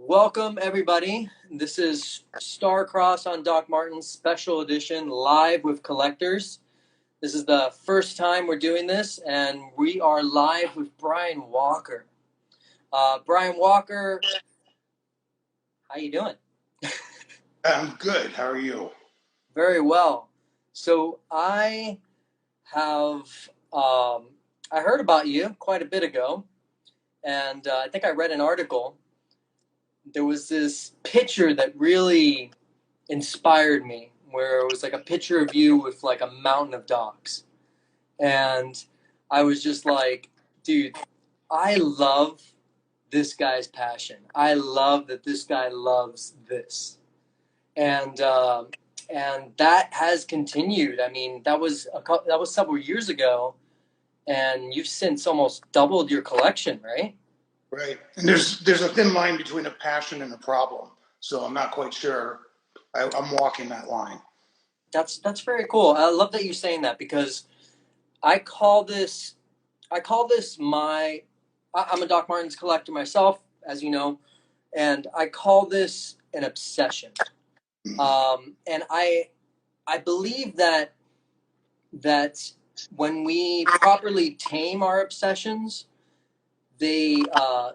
Welcome, everybody. This is Starcrx on Doc Martens Special Edition, live with collectors. This is the first time we're doing this, and we are live with Brian Walker. Brian Walker, how you doing? I'm good. How are you? Very well. So I have I heard about you quite a bit ago, and I think I read an article. There was this picture that really inspired me, where it was like a picture of you with like a mountain of dogs. And I was just like, dude, I love this guy's passion. I love that this guy loves this. And that has continued. I mean, that was several years ago, and you've since almost doubled your collection, right? Right. And there's a thin line between a passion and a problem. So I'm not quite sure. I'm walking that line. That's very cool. I love that you're saying that because I call this my I'm a Doc Martens collector myself, as you know, and I call this an obsession. And I believe that when we properly tame our obsessions, they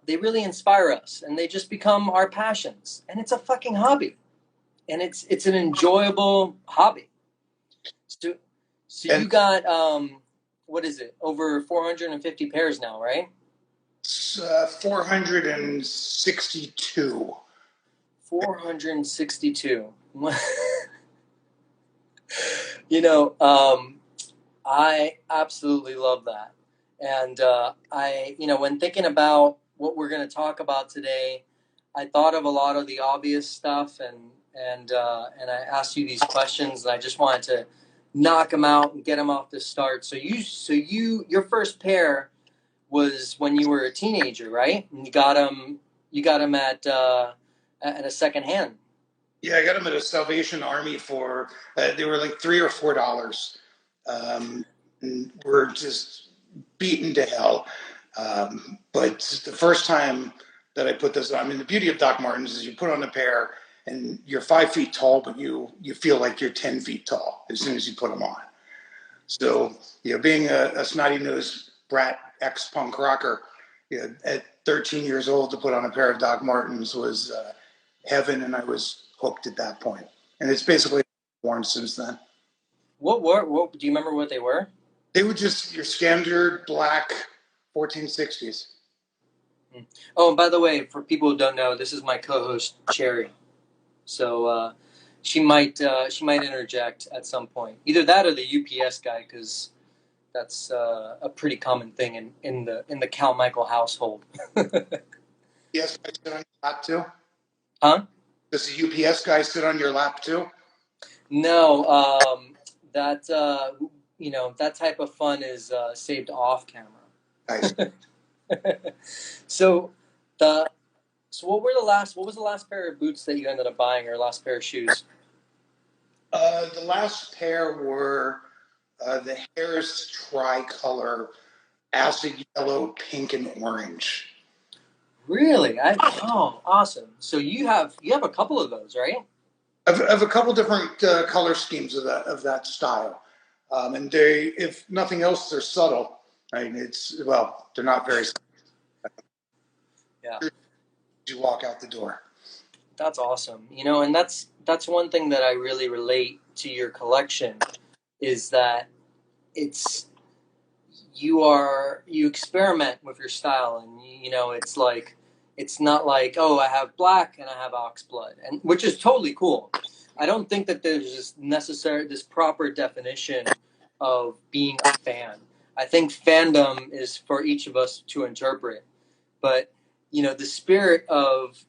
really inspire us, and they just become our passions. And it's a fucking hobby, and it's an enjoyable hobby. So, so you And got what is it? Over 450 pairs now, right? it's 462. 462. You know, I absolutely love that. And when thinking about what we're going to talk about today, I thought of a lot of the obvious stuff, and I asked you these questions, and I just wanted to knock them out and get them off the start. Your first pair was when you were a teenager, right? And you got them at a second hand. Yeah, I got them at a Salvation Army for they were like $3 or $4. And we're just beaten to hell. But the first time that I put this on, I mean, the beauty of Doc Martens is you put on a pair and you're 5 feet tall, but you feel like you're 10 feet tall as soon as you put them on. So, being a snotty nosed brat ex punk rocker, at 13 years old to put on a pair of Doc Martens was heaven, and I was hooked at that point. And it's basically worn since then. What do you remember what they were? They were just your standard black 1460s. Oh, and by the way, for people who don't know, this is my co-host Cherry. So she might interject at some point. Either that or the UPS guy, because that's a pretty common thing in the Cal Michael household. Yes, I sit on your lap too. Huh? Does the UPS guy sit on your lap too? No, that type of fun is saved off camera. Nice. So the what was the last pair of boots that you ended up buying, or last pair of shoes? The last pair were the Harris tricolor, acid yellow, pink, and orange. Really? Oh, awesome. So you have a couple of those, right? Of a couple different color schemes of that style, and they, if nothing else, they're subtle. I mean, they're not very. Yeah. You walk out the door. That's awesome. And that's one thing that I really relate to your collection is that it's you experiment with your style, and it's not like, oh, I have black and I have ox blood, and which is totally cool. I don't think that there's this proper definition of being a fan. I think fandom is for each of us to interpret, but the spirit of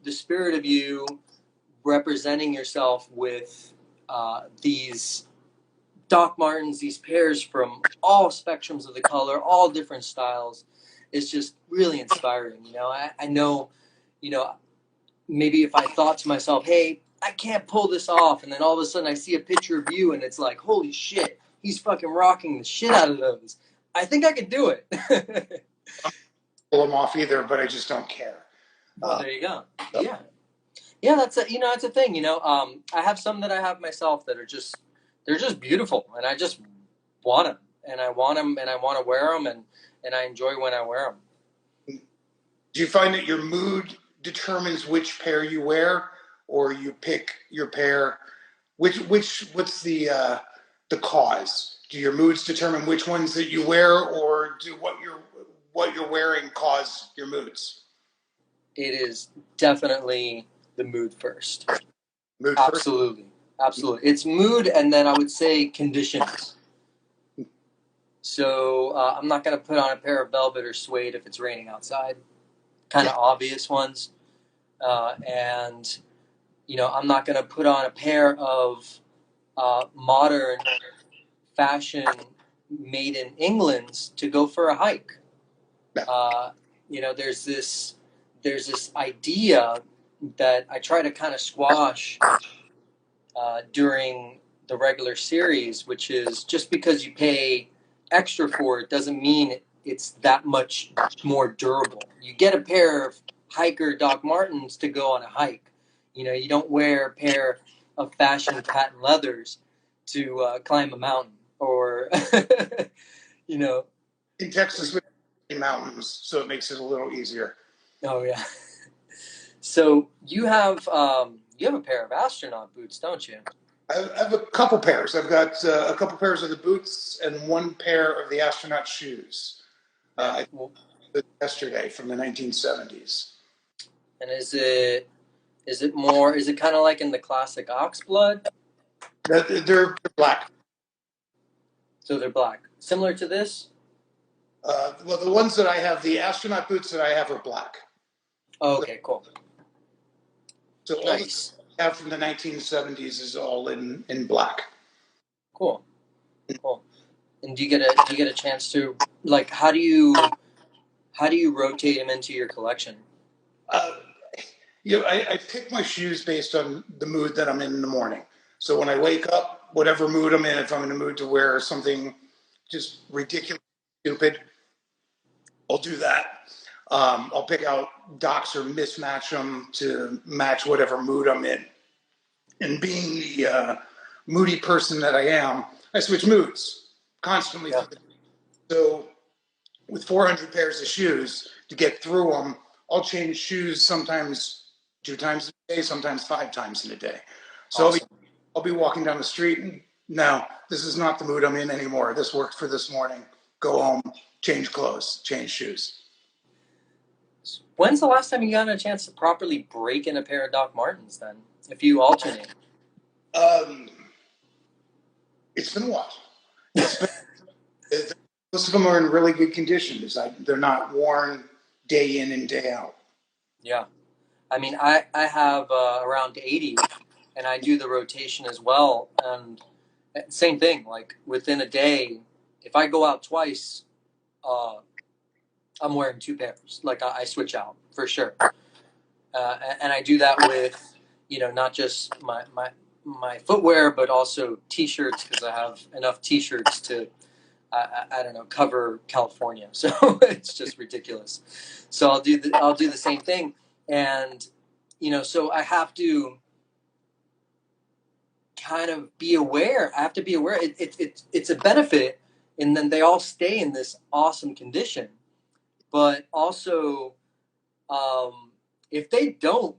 you representing yourself with these Doc Martens, these pairs from all spectrums of the color, all different styles, is just really inspiring. I know, maybe if I thought to myself, hey, I can't pull this off, and then all of a sudden I see a picture of you, and it's like, holy shit, he's fucking rocking the shit out of those. I think I could do it. Pull them off either, but I just don't care. Well, there you go. Yeah. Yeah, that's a thing. I have some that I have myself that are just they're just beautiful, and I just want them, and I want them, and I want to wear them, and I enjoy when I wear them. Do you find that your mood determines which pair you wear, or you pick your pair? What's the cause? Do your moods determine which ones that you wear, or do what you're wearing cause your moods? It is definitely the mood first. Mood first. Absolutely, absolutely. It's mood, and then I would say conditions. So I'm not going to put on a pair of velvet or suede if it's raining outside. Kind of obvious ones. And I'm not going to put on a pair of modern fashion made in England to go for a hike. No. Uh, there's this idea that I try to kind of squash during the regular series, which is just because you pay extra for it doesn't mean it's that much more durable. You get a pair of hiker Doc Martens to go on a hike. You don't wear a pair of fashion patent leathers to climb a mountain or, you know, In Texas, we have mountains, so it makes it a little easier. oh yeah. So you have a pair of astronaut boots, don't you? I have a couple pairs. I've got a couple pairs of the boots and one pair of the astronaut shoes. Yeah. I Well, got yesterday from the 1970s. and is it kind of like in the classic oxblood? They're black. So they're black. Similar to this? Well, the ones that I have, the astronaut boots that I have are black. Oh, okay, cool. So all the stuff Nice. I have from the 1970s is all in black. Cool. Cool. And do you get a chance to like how do you rotate them into your collection? Uh, I pick my shoes based on the mood that I'm in the morning. So when I wake up, whatever mood I'm in, if I'm in the mood to wear something just ridiculous, stupid, I'll do that. I'll pick out docs or mismatch them to match whatever mood I'm in. And being the moody person that I am, I switch moods constantly. Yeah. So with 400 pairs of shoes to get through them, I'll change shoes sometimes 2 times a day, sometimes 5 times in a day. So Awesome. I'll be walking down the street and no, this is not the mood I'm in anymore. This worked for this morning. Go home, change clothes, change shoes. When's the last time you got a chance to properly break in a pair of Doc Martens then? If you alternate. Um, it's been a while. It's been, most of them are in really good condition. They're not worn day in and day out. Yeah. I mean, I have around 80, and I do the rotation as well. And same thing, like within a day, if I go out twice, uh, I'm wearing two pairs. Like I switch out for sure. And I do that with, not just my footwear, but also T-shirts because I have enough T-shirts to, I don't know, cover California. So it's just ridiculous. So I'll do the same thing, and so I have to kind of be aware. I have to be aware. It's a benefit, and then they all stay in this awesome condition. But also, if they don't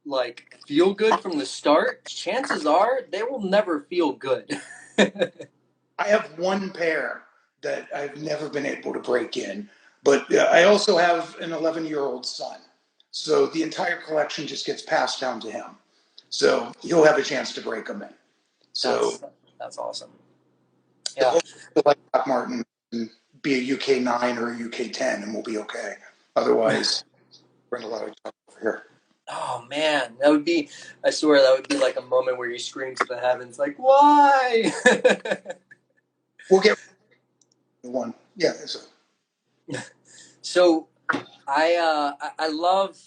like feel good from the start, chances are they will never feel good. I have one pair that I've never been able to break in, but I also have an 11-year-old son. So the entire collection just gets passed down to him. So he'll have a chance to break them in. So That's awesome. the Yeah. whole like Doc Martin and be a UK 9 or a UK 10 and we'll be okay. Otherwise, we're in a lot of trouble over here. Oh man, that would be. I swear that would be like a moment where you scream to the heavens, like, "Why?" We'll get one. Yeah. So, I love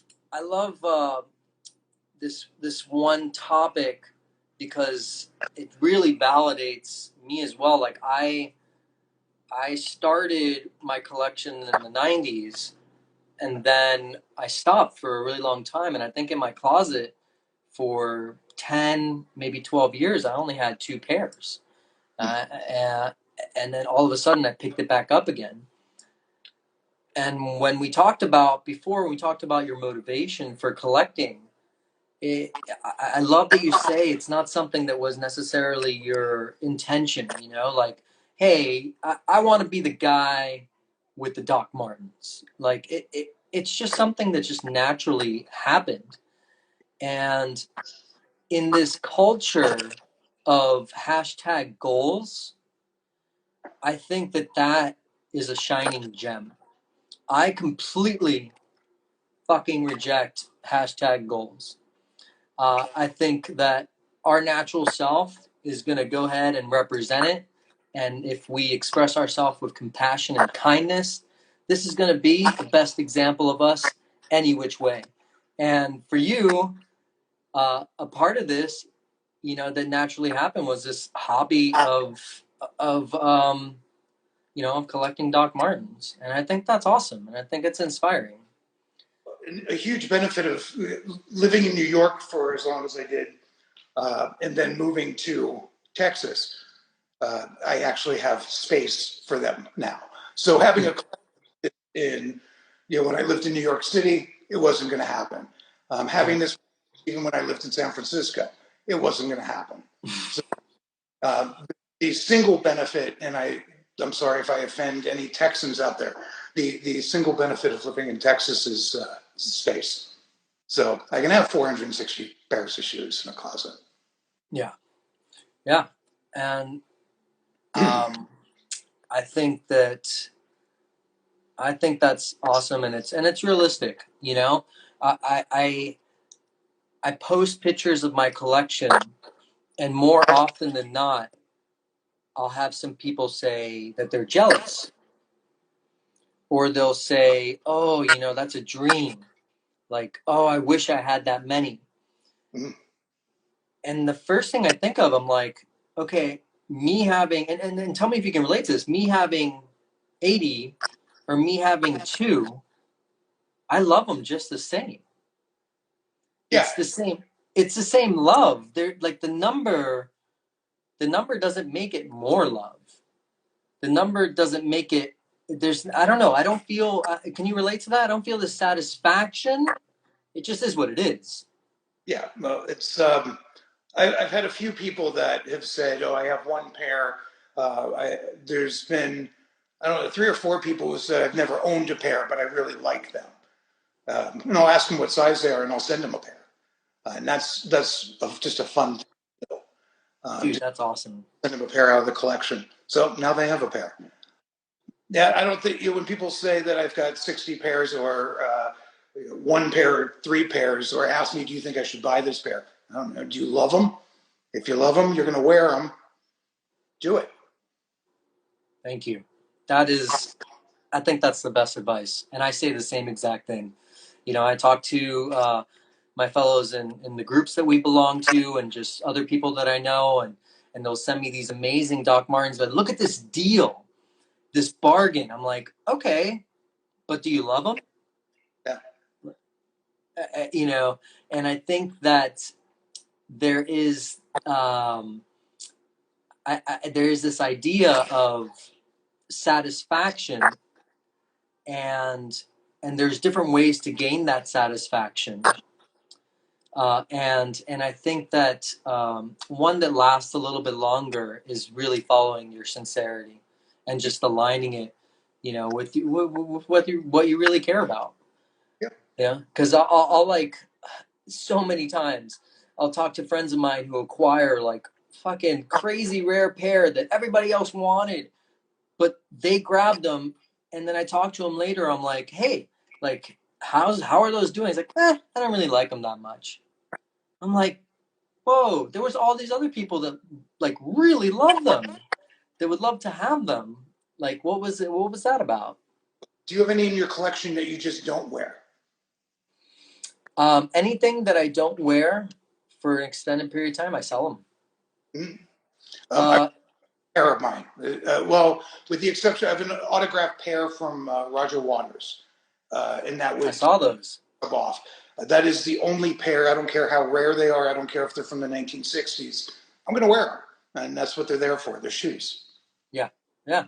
this one topic because it really validates me as well. Like I started my collection in the '90s, and then I stopped for a really long time. And I think in my closet for 10, maybe 12 years, I only had two pairs. Uh, and then all of a sudden, I picked it back up again. And when we talked about before, we talked about your motivation for collecting. I love that you say it's not something that was necessarily your intention, like, hey, I want to be the guy with the Doc Martens. Like, it's just something that just naturally happened. And in this culture of hashtag goals, I think that that is a shining gem. I completely fucking reject hashtag goals. I think that our natural self is going to go ahead and represent it. And if we express ourselves with compassion and kindness, this is going to be the best example of us any which way. And for you, a part of this, that naturally happened was this hobby of of collecting Doc Martens, and I think that's awesome, and I think it's inspiring. A huge benefit of living in New York for as long as I did, and then moving to Texas, I actually have space for them now. So having a in, when I lived in New York City, it wasn't going to happen. Having this, even when I lived in San Francisco, it wasn't going to happen. So uh, the single benefit, and I'm sorry if I offend any Texans out there, the single benefit of living in Texas is space. So I can have 460 pairs of shoes in a closet. Yeah, yeah, and um, I think that I think that's awesome, and it's realistic. I post pictures of my collection, and more often than not, I'll have some people say that they're jealous, or they'll say, "Oh, that's a dream." Like, "Oh, I wish I had that many." Mm-hmm. And the first thing I think of, I'm like, okay, me having, and tell me if you can relate to this, me having 80 or me having two, I love them just the same. Yeah, It's the same. It's the same love. They're like the number doesn't make it more love. The number doesn't make it, I don't know. I don't feel, can you relate to that? I don't feel the satisfaction. It just is what it is. yeah. Well, it's I've had a few people that have said, "Oh, I have one pair." There's been, I don't know, three or four people who said, "I've never owned a pair, but I really like them." And I'll ask them what size they are, and I'll send them a pair. And that's just a fun thing. Dude, Just that's awesome. send them a pair out of the collection. So now they have a pair. Yeah, I don't think when people say that I've got 60 pairs or one pair, or three pairs, or ask me, "Do you think I should buy this pair?" I don't know. Do you love them? If you love them, you're going to wear them. Do it. Thank you. That is, I think that's the best advice. And I say the same exact thing. I talk to my fellows in the groups that we belong to and just other people that I know, and they'll send me these amazing Doc Martens. But look at this deal, this bargain. I'm like, okay, but do you love them? Yeah. You know, and I think that there is there is this idea of satisfaction, and there's different ways to gain that satisfaction. And I think that one that lasts a little bit longer is really following your sincerity and just aligning it, with what you really care about. Yeah. Yeah, because I'll like so many times I'll talk to friends of mine who acquire like fucking crazy rare pair that everybody else wanted, but they grabbed them, and then I talk to them later. I'm like, hey, like how are those doing? He's like, I don't really like them that much. I'm like, whoa, there was all these other people that like really love them. They would love to have them. Like, what was it? What was that about? Do you have any in your collection that you just don't wear? Anything that I don't wear for an extended period of time, I sell them. Mm-hmm. I Uh, pair of mine. Well, with the exception, I have an autographed pair from Roger Waters. and that I would saw those. rub off. That is the only pair. I don't care how rare they are. I don't care if they're from the 1960s. I'm going to wear them, and that's what they're there for. They're shoes. Yeah, yeah.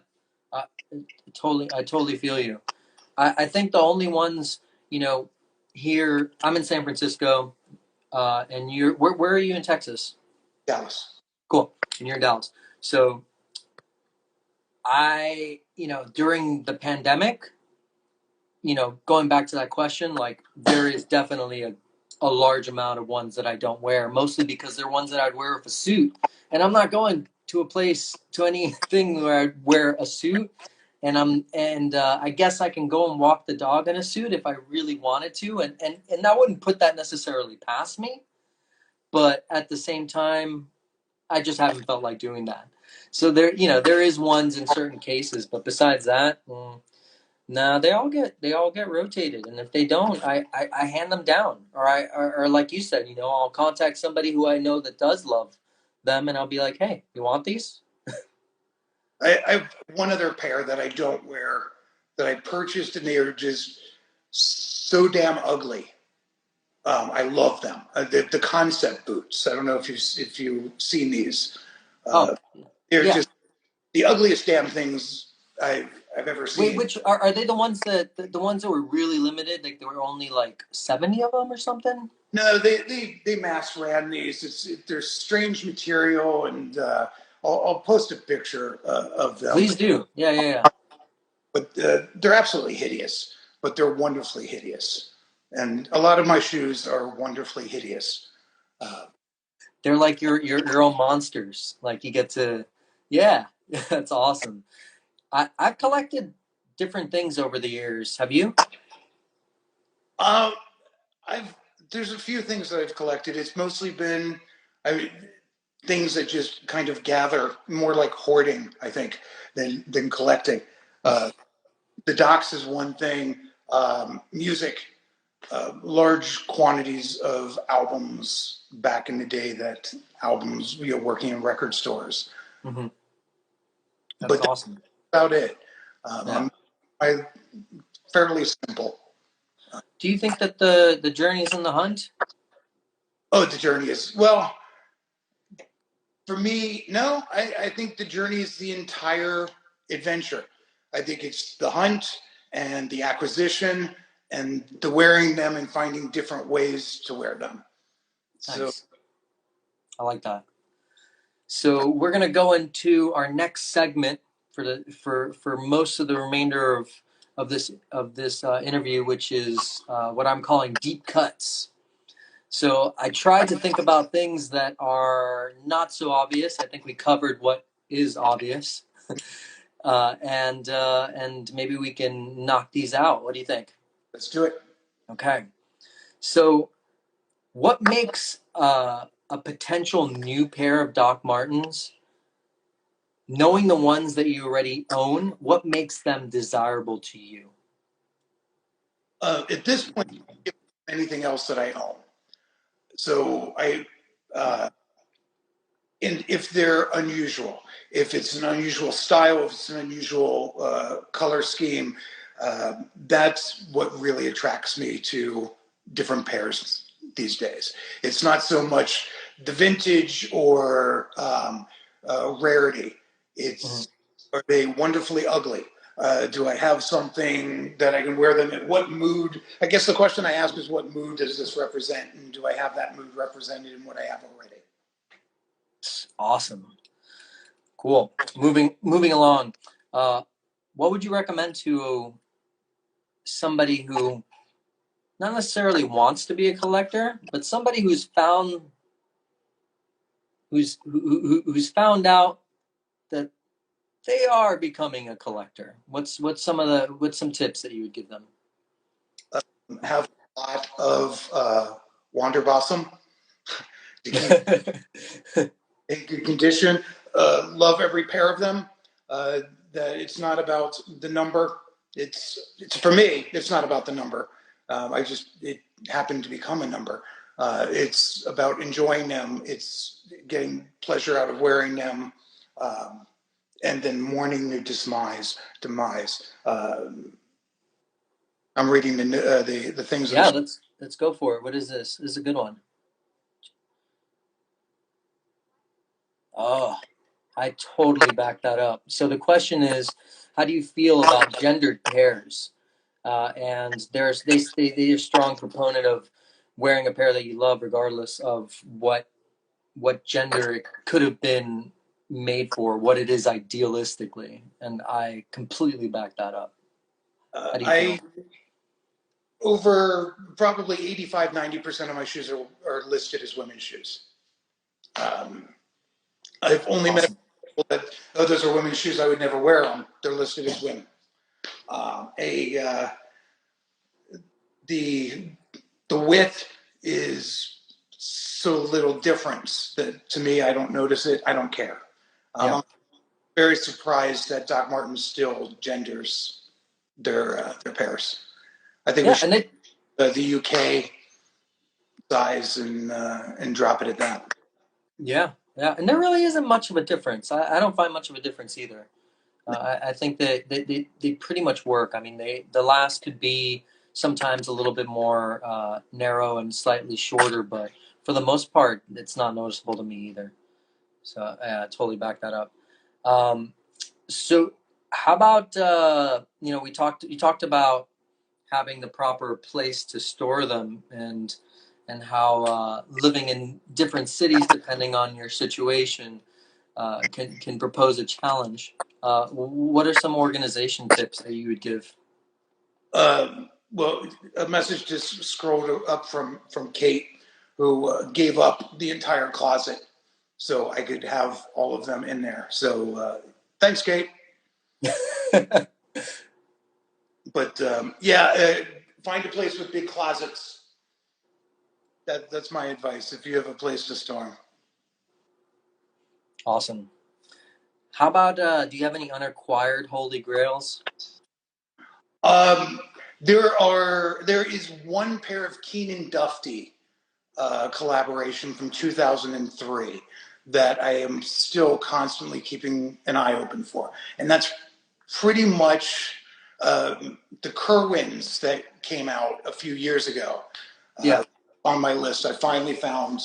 I, I totally feel you. I think the only ones, you know, here, I'm in San Francisco, and where are you in Texas? Dallas. Cool. And you're in Dallas. So during the pandemic, going back to that question, like there is definitely a large amount of ones that I don't wear, mostly because they're ones that I'd wear with a suit. And I'm not going to a place to anything where I'd wear a suit. And I guess I can go and walk the dog in a suit if I really wanted to. And I wouldn't put that necessarily past me. But at the same time, I just haven't felt like doing that. So there is ones in certain cases, but besides that, no, they all get rotated, and if they don't, I hand them down, or like you said, I'll contact somebody who I know that does love them, and I'll be like, hey, you want these? I have one other pair that I don't wear that I purchased, and they are just so damn ugly. I love them. The concept boots. I don't know if you've seen these. Oh, They're yeah. just the ugliest damn things I've ever Wait, seen. which are they the ones the ones that were really limited? Like there were only like 70 of them or something? No, they mass ran these. There's strange material, and I'll post a picture of them. Please do. Yeah, yeah, yeah. But they're absolutely hideous. But they're wonderfully hideous, and a lot of my shoes are wonderfully hideous. Uh, They're like your own monsters. Like you get to, yeah, that's awesome. I've collected different things over the years. Have you? uh, I've there's a few things that I've collected. It's mostly been I mean, things that just kind of gather, more like hoarding, I think, than collecting. Uh, the docks is one thing. Music, large quantities of albums back in the day. That albums, working in record stores. Hmm. That's But that's awesome. about it. Yeah. I'm fairly simple. Do you think that the journey is in the hunt? Oh, the journey is well. For me, no, I think the journey is the entire adventure. I think it's the hunt and the acquisition and the wearing them and finding different ways to wear them. So Nice. I like that. So we're gonna go into our next segment for most of the remainder of this interview, which is what I'm calling deep cuts. So I tried to think about things that are not so obvious. I think we covered what is obvious, and maybe we can knock these out. What do you think? let's do it. Okay. So what makes a potential new pair of Doc Martens, knowing the ones that you already own, what makes them desirable to you? At this point, anything else that I own. So uh, and if they're unusual, if it's an unusual style, if it's an unusual color scheme, that's what really attracts me to different pairs these days. It's not so much the vintage or rarity. Mhm. It's are they wonderfully ugly? Do I have something that I can wear them in? What mood? I guess the question I ask is, what mood does this represent? And do I have that mood represented in what I have already? Awesome. Cool. Moving along. Uh, what would you recommend to somebody who not necessarily wants to be a collector, but somebody who's found out that they are becoming a collector? What's some tips that you would give them? Have a lot of Wanderbossum to keep in good condition. Love every pair of them. That it's not about the number. It's for me. It's not about the number. It happened to become a number. It's about enjoying them. It's getting pleasure out of wearing them, and then mourning their demise. I'm reading the things that Yeah, are. let's go for it. What is this? This is a good one. Oh, I totally back that up. So the question is, how do you feel about gendered pairs? And they're a strong proponent of wearing a pair that you love, regardless of what gender it could have been made for, what it is idealistically. And I completely back that up. How do you I feel? over probably 85-90% of my shoes are listed as women's shoes. Um, I've only met Awesome. people that, oh, those are women's shoes. I would never wear them. They're listed as women. A the the width is so little difference that to me, I don't notice it. I don't care. Yeah. I'm very surprised that Doc Martens still genders their pairs. I think we Yeah. should And they, the UK size and drop it at that. yeah. Yeah. And there really isn't much of a difference. I don't find much of a difference either. I think that they pretty much work. I mean, the last could be sometimes a little bit more narrow and slightly shorter, but for the most part, it's not noticeable to me either. So yeah, I totally back that up. Um, so how about you talked about having the proper place to store them and how living in different cities depending on your situation can propose a challenge. What are some organization tips that you would give? Well, a message just scrolled up from Kate, who gave up the entire closet so I could have all of them in there. So thanks, Kate. But yeah, find a place with big closets. That's my advice. If you have a place to store them. Awesome. How about do you have any unacquired holy grails? Um, there is one pair of Keenan Duffy collaboration from 2003 that I am still constantly keeping an eye open for, and that's pretty much the Kerwins that came out a few years ago. Uh, Yeah, on my list, I finally found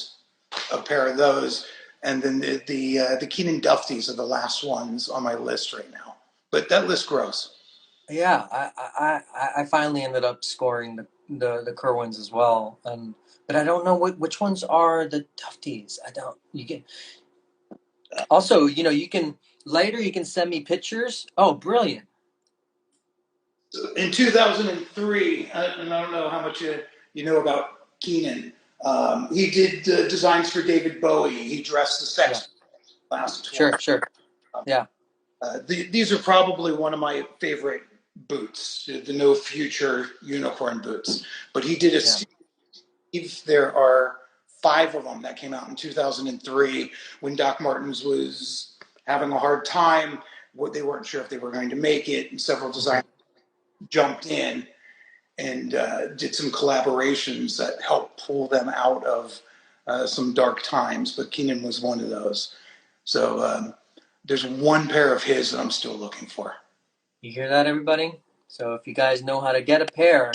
a pair of those, and then the Keenan Duffys are the last ones on my list right now. But that list grows. yeah. I finally ended up scoring the Kerwins as well, and but I don't know which ones are the Tufties. I don't. You can also, you can later you can send me pictures. Oh, brilliant! In 2003, and I don't know how much you know about Keenan. He did designs for David Bowie. He dressed the Yeah, Sex last tour. sure. Yeah, These are probably one of my favorite boots, the No Future unicorn boots. But he did a yeah. Steve. There are five of them that came out in 2003 when Doc Martens was having a hard time. They weren't sure if they were going to make it, and several Mhm. designers jumped in and did some collaborations that helped pull them out of some dark times. But Keenan was one of those. So there's one pair of his that I'm still looking for. You hear that, everybody? So if you guys know how to get a pair,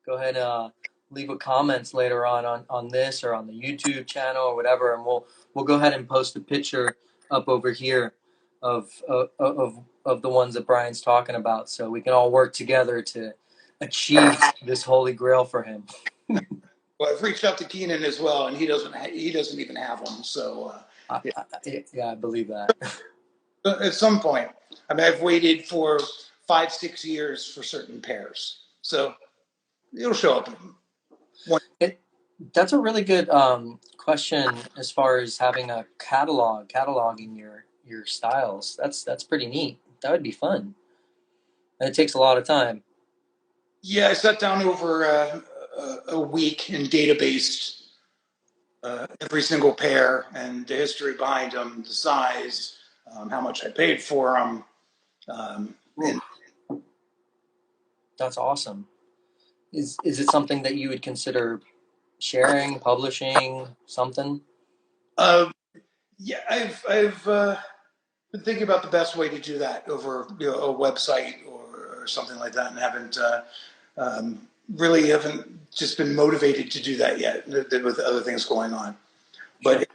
go ahead and leave a comments later on this or on the YouTube channel or whatever, and we'll go ahead and post a picture up over here of the ones that Brian's talking about, so we can all work together to achieve this holy grail for him. Well, I've reached out to Keenan as well, and he doesn't even have them. So yeah. Yeah, I believe that. At some point, I mean, I've waited for 5-6 years for certain pairs, so it'll show up. One. It that's a really good question as far as having a cataloging your styles. That's pretty neat. That would be fun. And it takes a lot of time. Yeah, I sat down over a week and databased every single pair and the history behind them, the size, how much I paid for them, Ooh, and that's awesome. Is it something that you would consider sharing, publishing, something? uh, yeah, I've been thinking about the best way to do that over a website or something like that, and haven't. Really haven't just been motivated to do that yet with other things going on. But Sure. if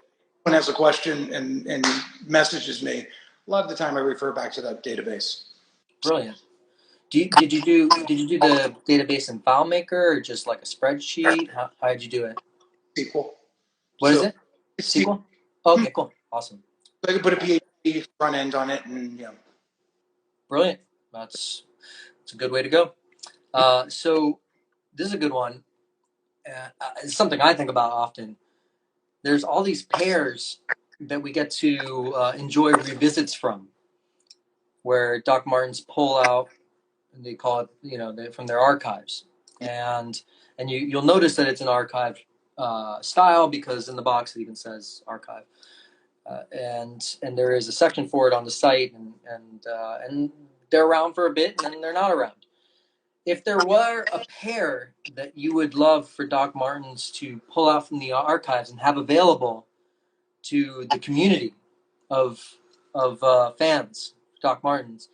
someone has a question and messages me, a lot of the time I refer back to that database. Brilliant. Did you do the database in FileMaker or just like a spreadsheet? How did you do it? SQL. What is So it? it's SQL. SQL? Okay, cool. Awesome. I could put a PHP front end on it, and Brilliant. That's a good way to go. So this is a good one. It's something I think about often. There's all these pairs that we get to enjoy revisits from, where Doc Martens pull out, and they call it, from their archives, and you'll notice that it's an archive style because in the box it even says archive, and there is a section for it on the site, and they're around for a bit and then they're not around. If there were a pair that you would love for Doc Martens to pull out from the archives and have available to the community of fans, Doc Martens,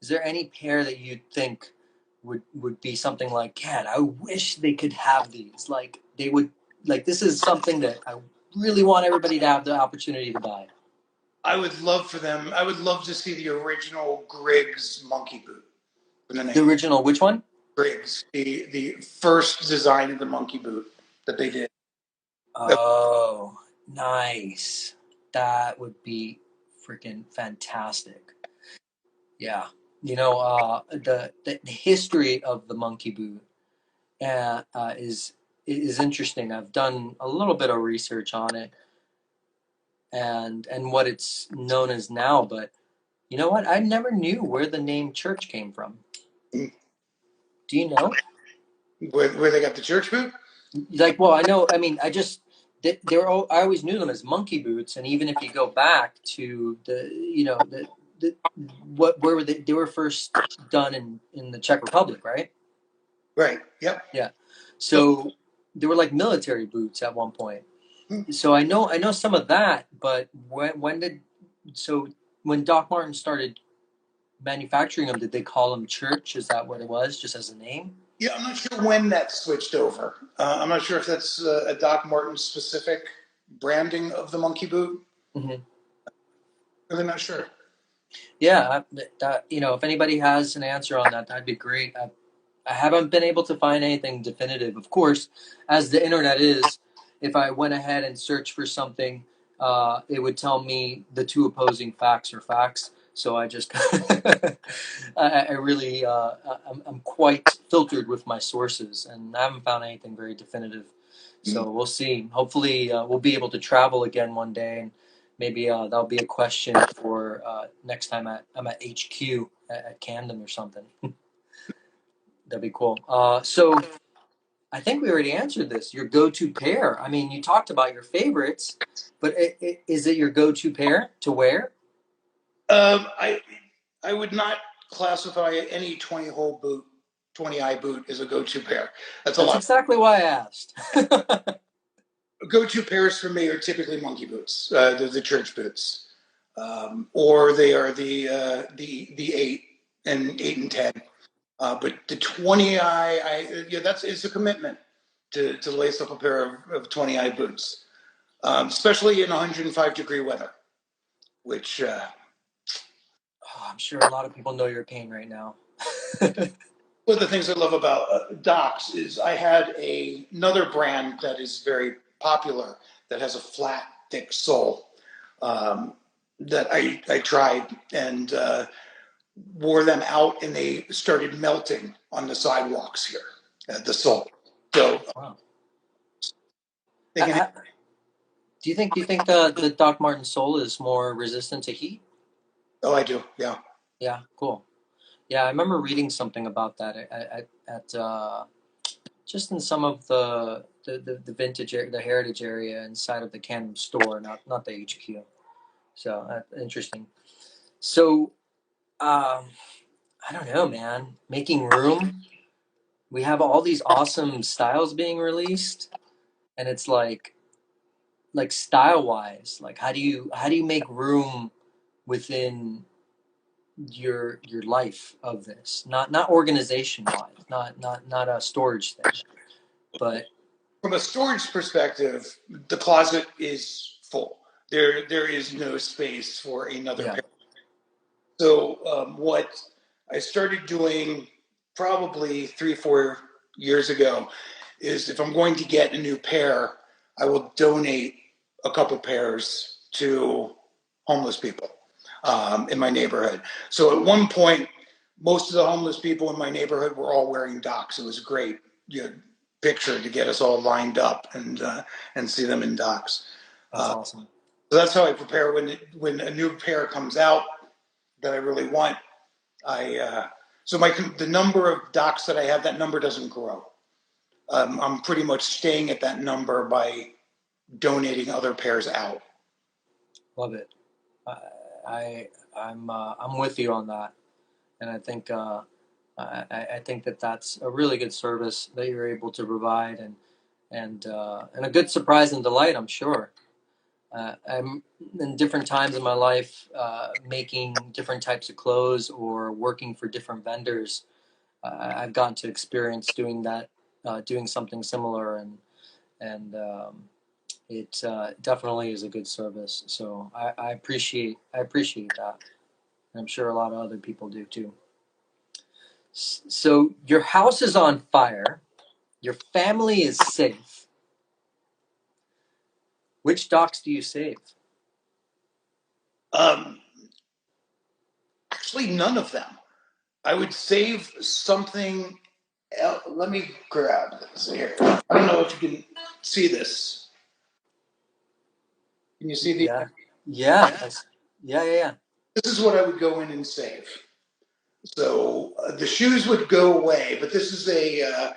is there any pair that you think would be something like, "God, I wish they could have these. Like they would like this is something that I really want everybody to have the opportunity to buy." I would love for them. I would love to see the original Griggs monkey boot from the The 90s. original, which one? Griggs, the first design of the monkey boot that they did. Oh, nice. That would be freaking fantastic. Yeah. The history of the monkey boot is interesting. I've done a little bit of research on it and what it's known as now, but you know what? I never knew where the name church came from. Do you know? Where they got the church boot. Like, well, I know. I mean, I just I always knew them as monkey boots, and even if you go back to the where were they? They were first done in the Czech Republic, right? Right. Yep. Yeah. So, So they were like military boots at one point. hmm. So I know some of that, but so when Doc Martin started manufacturing them, did they call them church? Is that what it was, just as a name? Yeah, I'm not sure when that switched over. I'm not sure if that's a Doc Martin specific branding of the monkey boot. Hmm. Really not sure. Yeah, if anybody has an answer on that, that'd be great. I haven't been able to find anything definitive. Of course, as the internet is, if I went ahead and searched for something, it would tell me the two opposing facts are facts. So I just, I really, I'm quite filtered with my sources, and I haven't found anything very definitive. Hmm. So we'll see. Hopefully, we'll be able to travel again one day, and maybe that'll be a question for next time I'm at HQ at Camden or something. That'd be cool. So I think we already answered this. Your go-to pair. I mean, you talked about your favorites, but is it your go-to pair to wear? Um, I I would not classify any 20-hole boot, 20-eye boot as a go-to pair. That's a That's lot. exactly why I asked. Go-to pairs for me are typically monkey boots, the church boots, or they are the 8 and 10. But the 20-eye, yeah, that's it's a commitment to lace up a pair of 20-eye boots, especially in 105-degree weather, which Oh, I'm sure a lot of people know your pain right now. one of the things I love about Docs is I had another brand that is very popular that has a flat, thick sole that I tried and wore them out, and they started melting on the sidewalks here at the sole. So Wow. they can. I, do you think the Doc Marten sole is more resistant to heat? Oh, I do. Yeah. Yeah, cool. Yeah, I remember reading something about that at just in some of the vintage the heritage area inside of the Camden store, not the HQ. So interesting. So I don't know, man. Making room. We have all these awesome styles being released, and it's like style wise, like how do you make room within? your life of this, not organization wise, not a storage thing, but From a storage perspective, the closet is full. There is no space for another yeah, pair. So what I started doing probably 3 or 4 years ago is if I'm going to get a new pair, I will donate a couple pairs to homeless people in my neighborhood. So at one point, most of the homeless people in my neighborhood were all wearing Docs. It was a great, you know, picture to get us all lined up and see them in Docs. that's awesome. So that's how I prepare when a new pair comes out that I really want. I so the number of Docs that I have, that number doesn't grow. I'm pretty much staying at that number by donating other pairs out. Love it. I'm with you on that, and I think that that's a really good service that you're able to provide, and a good surprise and delight, I'm sure. I'm in different times in my life making different types of clothes or working for different vendors. I've gotten to experience doing that, doing something similar, and it definitely is a good service. So I appreciate that. I'm sure a lot of other people do too. So your house is on fire. Your family is safe. Which docs do you save? Um, Actually, none of them. I would save something else. Let me grab this here. I don't know if you can see this. Can you see the? Yeah, yeah, yeah. This is what I would go in and save. So the shoes would go away, but this is a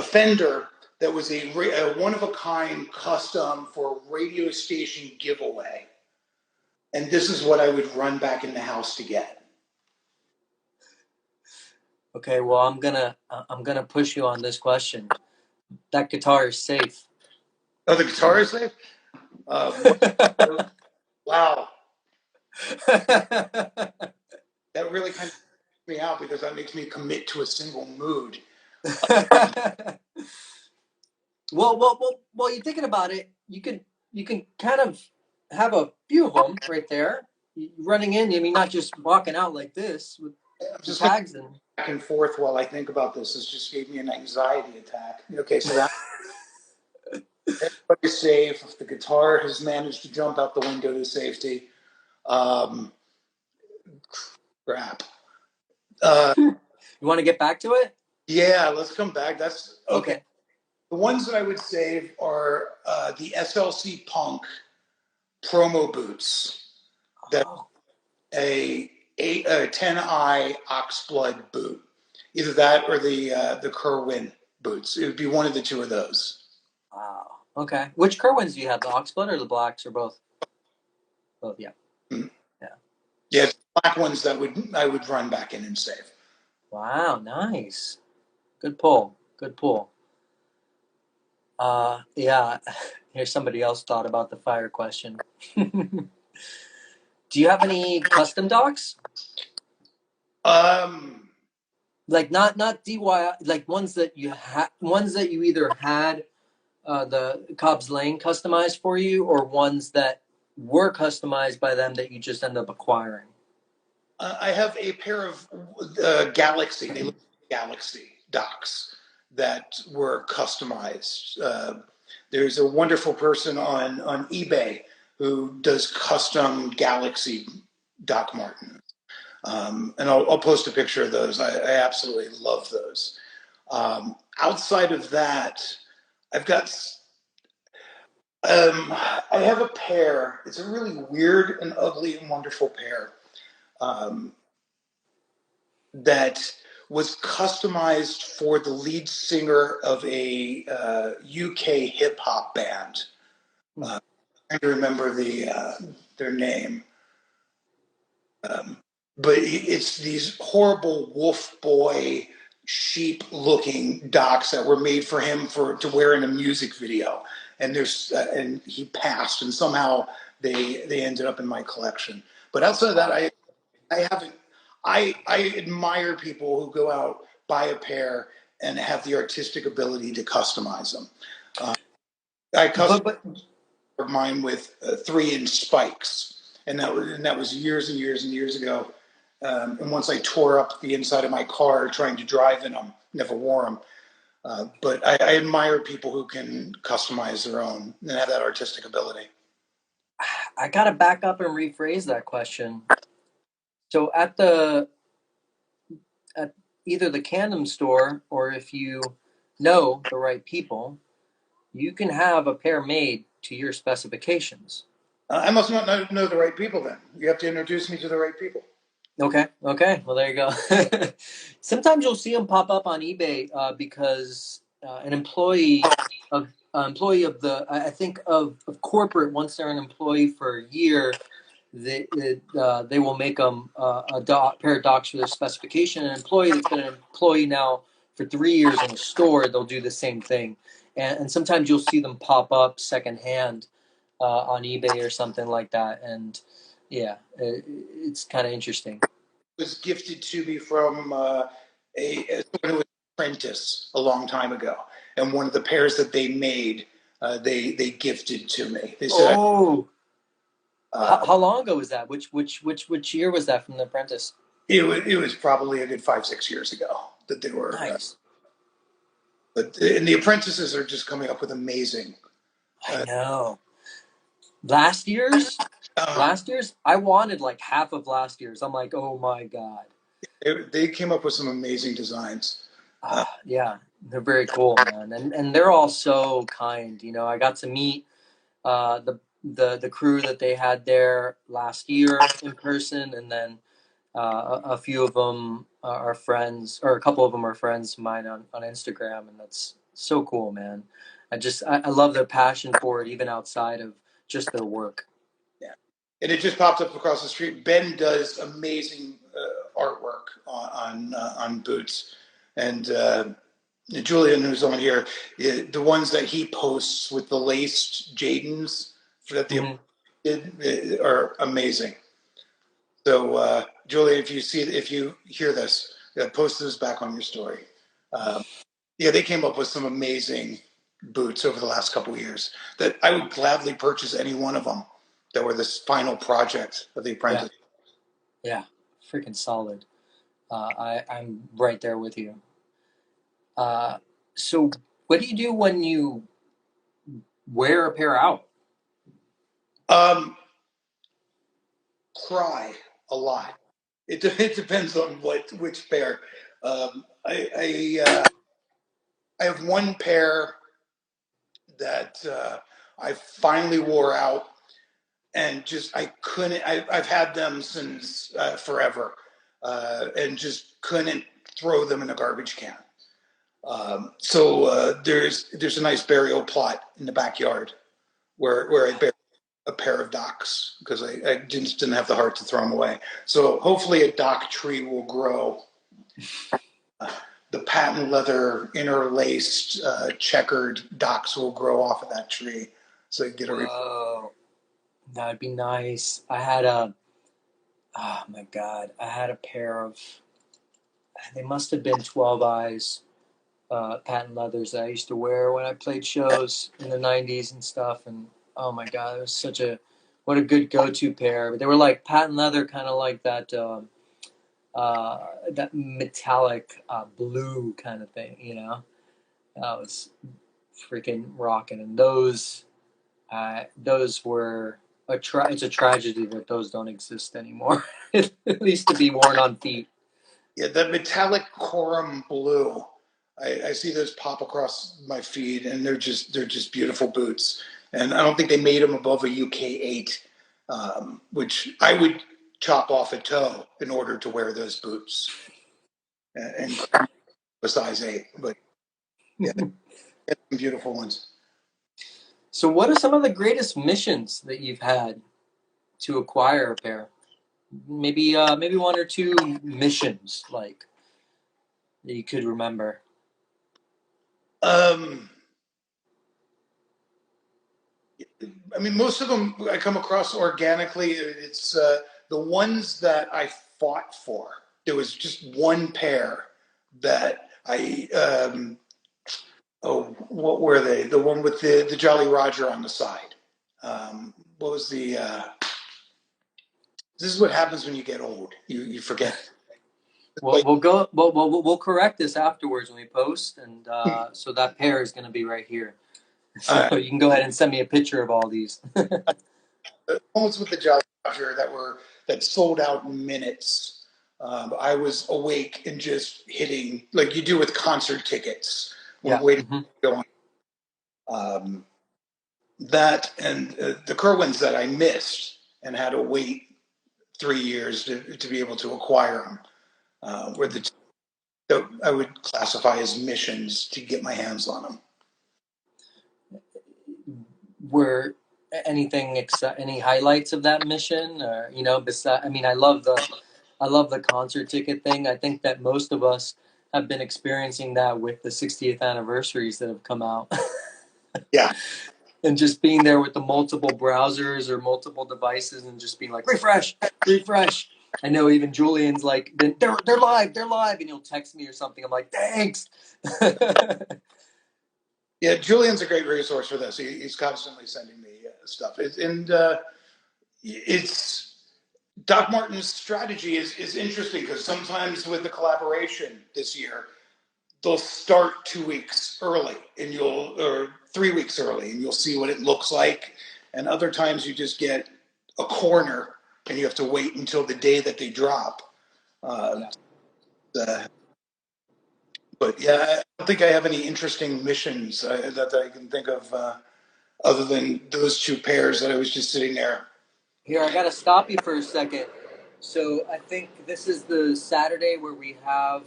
fender that was a one of a kind custom for a radio station giveaway, and this is what I would run back in the house to get. Okay, well, I'm gonna push you on this question. That guitar is safe. Oh, the guitar is safe. Uh, wow, that really kind of freaks me out because that makes me commit to a single mood. well. You're thinking about it. You can kind of have a few of them right there, running in. I mean, not just walking out like this with I'm the just going tags in. back and forth while I think about this. This just gave me an anxiety attack. Okay, so that everybody's safe. If the guitar has managed to jump out the window to safety, um, crap. Uh, You want to get back to it? yeah, let's come back. That's okay. Okay. The ones that I would save are the SLC Punk promo boots. That Oh, a 10i Oxblood boot. Either that or the Kerwin boots. It would be one of the two of those. wow. Okay. Which Kerwins do you have? The Oxblood or the blacks or both? Both. Yeah. Mm-hmm. Yeah. Yeah, black ones that would I would run back in and save. Wow. Nice. Good pull. Good pull. Yeah. Here's somebody else thought about the fire question. Do you have any custom docs? Um, Like not DIY, like ones that you either had the Cobb's Lane customized for you, or ones that were customized by them that you just end up acquiring. I have a pair of Galaxy. They look like Galaxy docks that were customized. There's a wonderful person on eBay who does custom Galaxy Doc Martens. And I'll post a picture of those. I absolutely love those. Outside of that, I've got I have a pair. It's a really weird and ugly and wonderful pair um, that was customized for the lead singer of a UK hip hop band. Hmm. I'm trying to remember their name. Um, but it's these horrible wolf boy sheep looking docks that were made for him to wear in a music video, and and he passed, and somehow they ended up in my collection. But outside of that, Wow. I I haven't. I admire people who go out, buy a pair, and have the artistic ability to customize them. Uh, I But customized but mine with 3-inch spikes, and that was years and years and years ago. And once I tore up the inside of my car trying to drive in them, never wore them. But I admire people who can customize their own and have that artistic ability. I gotta back up and rephrase that question. So at either the Camden store or if you know the right people, you can have a pair made to your specifications. I must not know the right people then. You have to introduce me to the right people. Okay, okay. Well, there you go. Sometimes you'll see them pop up on eBay because an employee of the I think of corporate, once they're an employee for a year, they will make them pair of docs for their specification. An employee that's been an employee now for 3 years in a store, they'll do the same thing. And sometimes you'll see them pop up secondhand on eBay or something like that. And yeah, it's kind of interesting. Was gifted to me from someone who was an apprentice a long time ago, and one of the pairs that they made, they gifted to me. They said, Oh, uh, how long ago was that? Which year was that from The Apprentice? it was probably a good 5-6 years ago that they were. Nice. But and the apprentices are just coming up with amazing. I Uh, know. Last year's, uh, last year's, I wanted like half of last year's. I'm like, oh my god. they came up with some amazing designs. Uh, Yeah, they're very cool, man, and they're all so kind. I got to meet the crew that they had there last year in person, and then a few of them are friends, or a couple of them are friends of mine on Instagram, and that's so cool, man. I love their passion for it, even outside of just their work. yeah, and it just popped up across the street. Ben does amazing artwork on boots, and Julian, who's on here, the ones that he posts with the laced Jadens that the Hmm. did are amazing. So, Julian, if you hear this, post those back on your story. Yeah, they came up with some amazing boots over the last couple of years that I would gladly purchase any one of them that were this final project of The Yeah, Apprentice. yeah, freaking solid. I'm right there with you. Uh, so, what do you do when you wear a pair out? Um, Cry a lot. It depends on which pair. I have one pair that I finally wore out, and just I couldn't. I've had them since forever, and just couldn't throw them in a garbage can. So there's a nice burial plot in the backyard where I buried a pair of docks because I didn't have the heart to throw them away. So hopefully a dock tree will grow. The patent leather interlaced checkered docks will grow off of that tree, so you get a. Whoa, that'd be nice. Oh my God, I had a pair of, they must have been 12 eyes patent leathers that I used to wear when I played shows in the 90s and stuff. And oh my God, it was what a good go-to pair. They were like patent leather, kind of like that metallic blue kind of thing. That was freaking rocking. And those were it's a tragedy that those don't exist anymore, at least to be worn on feet. Yeah, that metallic corum blue. I see those pop across my feed, and they're just beautiful boots. And I don't think they made them above a UK 8, which I would chop off a toe in order to wear those boots, and a size 8. But yeah, they're some beautiful ones. So, what are some of the greatest missions that you've had to acquire a pair? Maybe one or two missions like that you could remember. Um, I mean, most of them I come across organically. It's the ones that I fought for. There was just one pair that oh, what were they? The one with the Jolly Roger on the side. What was the? This is what happens when you get old. You forget. Like, We'll correct this afterwards when we post, and so that pair is going to be right here. So uh, you can go ahead and send me a picture of all these. the ones with the Jolly Roger that sold out in minutes. I was awake and just hitting like you do with concert tickets when Yeah. waiting Mm-hmm. to go on. Um, that and the Kerwins that I missed and had to wait 3 years to be able to acquire them were the two that I would classify as missions to get my hands on them. Were any highlights of that mission, or I mean, I love the concert ticket thing. I think that most of us have been experiencing that with the 60th anniversaries that have come out. Yeah, And just being there with the multiple browsers or multiple devices and just being like refresh, refresh. I know even Julian's like they're live, and he'll text me or something. I'm like thanks. yeah. Julian's a great resource for this. He's constantly sending me stuff, it's Doc Martin's strategy is interesting because sometimes with the collaboration this year, they'll start 2 weeks early and or 3 weeks early and you'll see what it looks like. And other times you just get a corner and you have to wait until the day that they drop. Uh, uh, but yeah, I don't think I have any interesting missions that I can think of other than those two pairs that I was just sitting there. Here, I gotta stop you for a second. So I think this is the Saturday where we have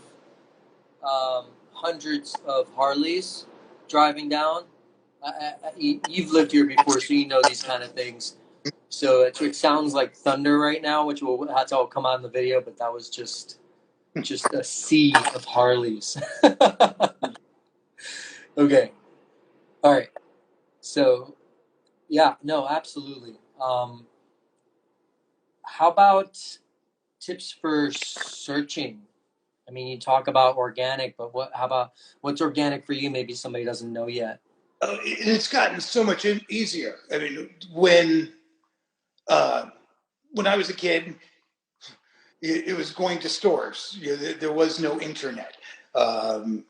hundreds of Harleys driving down. You've lived here before, so you know these kind of things. So it sounds like thunder right now, which will that's all come out in the video. But that was just a sea of Harleys. Okay, all right. So yeah, no, absolutely. How about tips for searching? I mean, you talk about organic, but what? How about what's organic for you? Maybe somebody doesn't know yet. It's gotten so much easier. I mean, uh, when I was a kid, it was going to stores. There was no internet.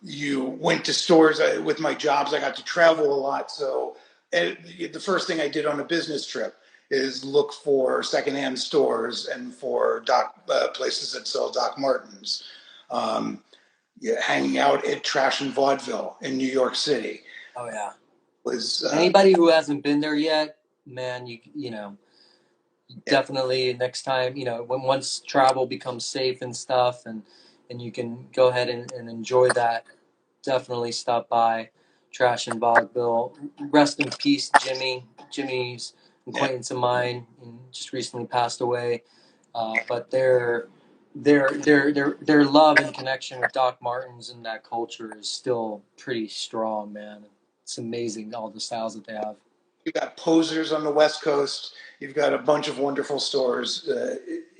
You went to stores with my jobs. I got to travel a lot, so the first thing I did on a business trip is look for secondhand stores and for places that sell Doc Martens. Yeah, hanging out at Trash and Vaudeville in New York City Oh yeah. was Anybody who hasn't been there yet, man, you know, yeah, definitely next time, when once travel becomes safe and stuff, and you can go ahead and enjoy that, definitely stop by Trash and Vaudeville. Rest in peace, Jimmy. Jimmy's an yeah. acquaintance of mine and just recently passed away. But their love and connection with Doc Martens and that culture is still pretty strong, man. It's amazing all the styles that they have. You've got posers on the West Coast. You've got a bunch of wonderful stores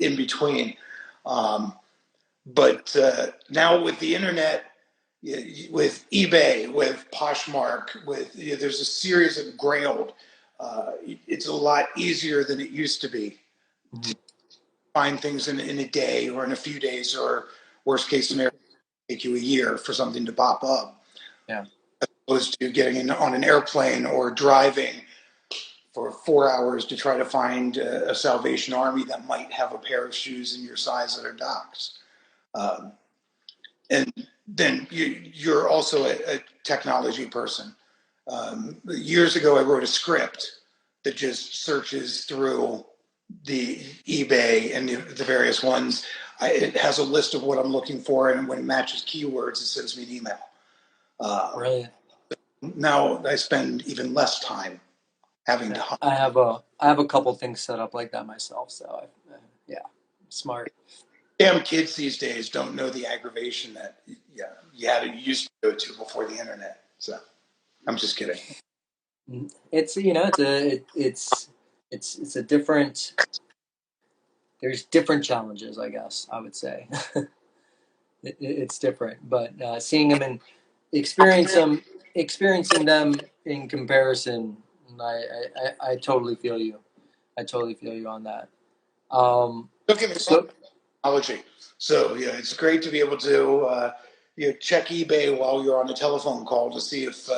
in between. Um, but now with the internet, with eBay, with Poshmark, there's a series of Grailed. It's a lot easier than it used to be Mm-hmm. to find things in a day or in a few days, or worst case scenario, take you a year for something to pop up, Yeah. as opposed to getting on an airplane or driving for 4 hours to try to find a Salvation Army that might have a pair of shoes in your size that are Docs. Um, and then you're also a technology person. Years ago, I wrote a script that just searches through the eBay and the various ones. It has a list of what I'm looking for, and when it matches keywords, it sends me an email. Brilliant. Now I spend even less time having to Yeah, hunt. I have a couple things set up like that myself. So yeah, smart. Damn kids these days don't know the aggravation that you had to used to go to before the internet. So I'm just kidding. It's it's a different there's different challenges, I guess I would say. It's different, but seeing them and experience them, experiencing them in comparison, I totally feel you. I totally feel you on that. Don't get me wrong, So technology. So yeah, it's great to be able to check eBay while you're on a telephone call to see if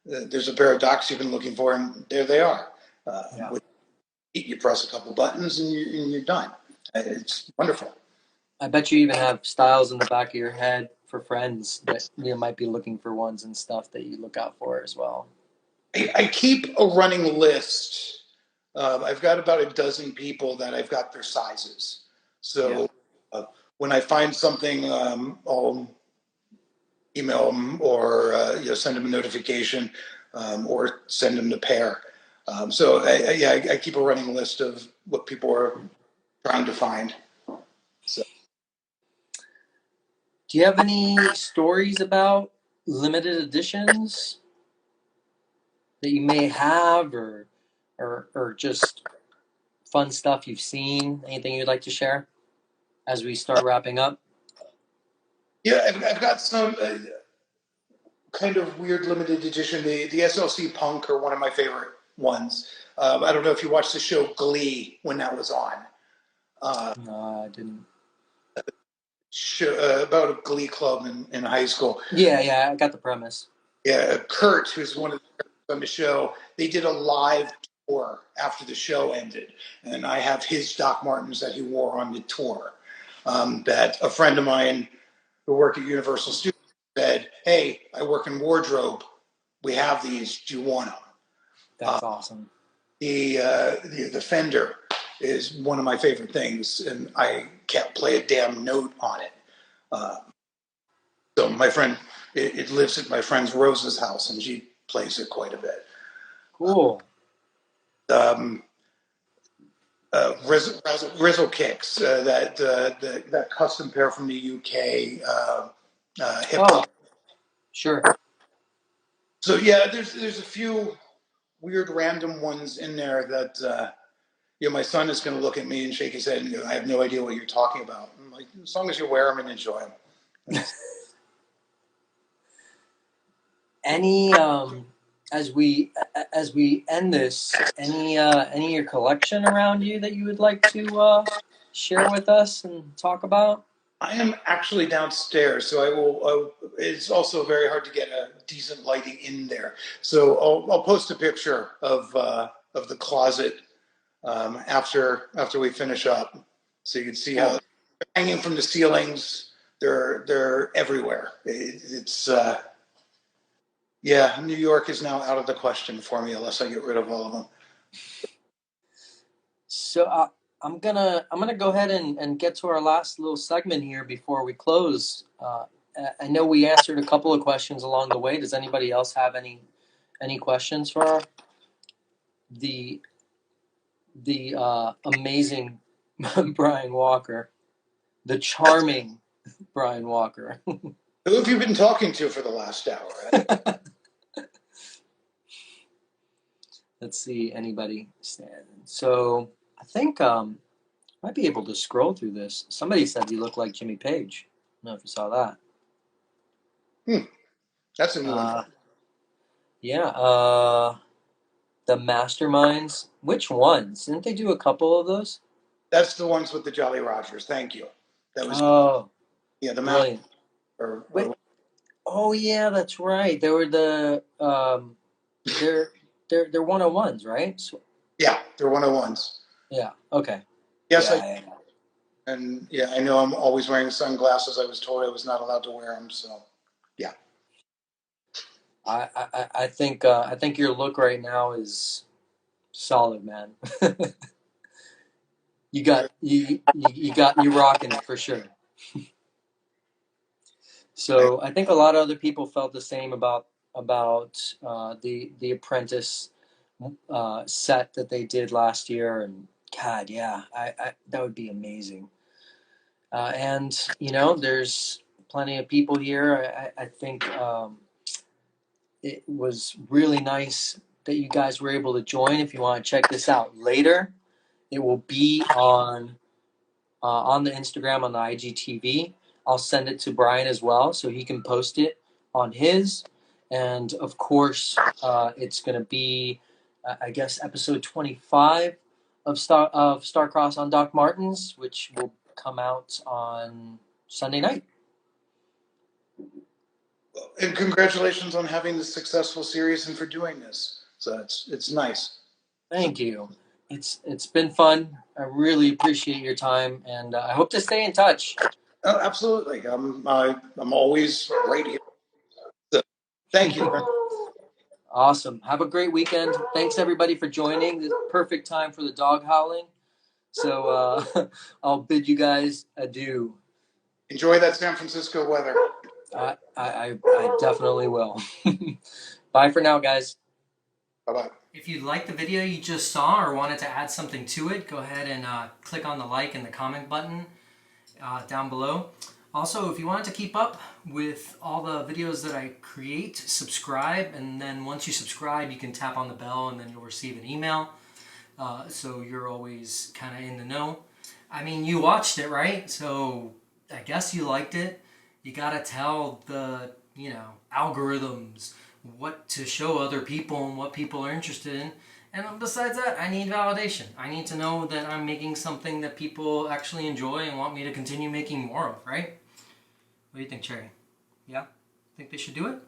there's a pair of docks you've been looking for, and there they are. yeah, With you press a couple buttons and you're done. It's wonderful. I bet you even have styles in the back of your head for friends that you might be looking for ones and stuff that you look out for as well. I keep a running list. I've got about a dozen people that I've got their sizes. Yeah, So uh, when I find something, I'll email them or send them a notification or send them the pair. I keep a running list of what people are trying to find. So do you have any stories about limited editions that you may have, or just fun stuff you've seen? Anything you'd like to share as we start wrapping up? yeah, I've got some kind of weird limited edition. The SLC Punk are one of my favorite ones. I don't know if you watched the show Glee when that was on. Uh, No, I didn't. about a Glee club in high school. Yeah, yeah, I got the premise. Yeah, Kurt, who's one of the characters on the show, they did a live tour after the show ended, and I have his Doc Martens that he wore on the tour. That a friend of mine who worked at Universal Studios said, "Hey, I work in wardrobe. We have these. Do you want them?" That's awesome. The Fender is one of my favorite things, and I can't play a damn note on it. Uh, so my friend, it lives at my friend's Rose's house, and she plays it quite a bit. Cool. Um, Rizzle Kicks, that custom pair from the UK, hip Oh, hop. sure. So yeah, there's a few weird random ones in there that my son is going to look at me and shake his head and go, "I have no idea what you're talking about." I'm like, as long as you wear them and enjoy them. That's, Any as we end this, any of your collection around you that you would like to share with us and talk about? I am actually downstairs, so I will. It's also very hard to get a decent lighting in there, so I'll post a picture of the closet after we finish up, so you can see how Cool. they're hanging from the ceilings. They're everywhere. It's yeah. New York is now out of the question for me unless I get rid of all of them. So I'm gonna go ahead and get to our last little segment here before we close. I know we answered a couple of questions along the way. Does anybody else have any questions for the amazing Brian Walker, the charming Brian Walker? Who have you been talking to for the last hour? Let's see anybody stand. So I think might be able to scroll through this. Somebody said you look like Jimmy Page. I don't know if you saw that. Hmm, that's a new one. Uh, yeah. The Masterminds. Which ones? Didn't they do a couple of those? That's the ones with the Jolly Rogers. Thank you. That was Oh, the master brilliant. Wait. or Oh yeah, that's right. They were the they're they're 101s, right? So, yeah, they're 101s. yeah. Okay. Yes, Yeah, yeah, yeah. and yeah, I know I'm always wearing sunglasses. I was told I was not allowed to wear them, so yeah. I think your look right now is solid, man. You rocking it for sure. So I think a lot of other people felt the same about the Apprentice set that they did last year, and God, yeah, I that would be amazing. And there's plenty of people here. I think it was really nice that you guys were able to join. If you want to check this out later, it will be on on the Instagram on the IGTV. I'll send it to Brian as well so he can post it on his. And of course, it's going to be, I guess, episode 25 of Starcross on Doc Martens, which will come out on Sunday night. And congratulations on having this successful series and for doing this. So it's nice. Thank you. It's been fun. I really appreciate your time, and I hope to stay in touch. Oh, absolutely. I'm always right here. So, thank you. Awesome. Have a great weekend. Thanks everybody for joining. This perfect time for the dog howling. So I'll bid you guys adieu. Enjoy that San Francisco weather. I definitely will. Bye for now, guys. Bye-bye. If you liked the video you just saw or wanted to add something to it, go ahead and click on the like and the comment button down below. Also, if you wanted to keep up with all the videos that I create, subscribe, and then once you subscribe, you can tap on the bell and then you'll receive an email. So you're always kind of in the know. I mean, you watched it, right? So I guess you liked it. You gotta tell the, algorithms what to show other people and what people are interested in. And besides that, I need validation. I need to know that I'm making something that people actually enjoy and want me to continue making more of, right? What do you think, Cherry? Yeah? Think they should do it?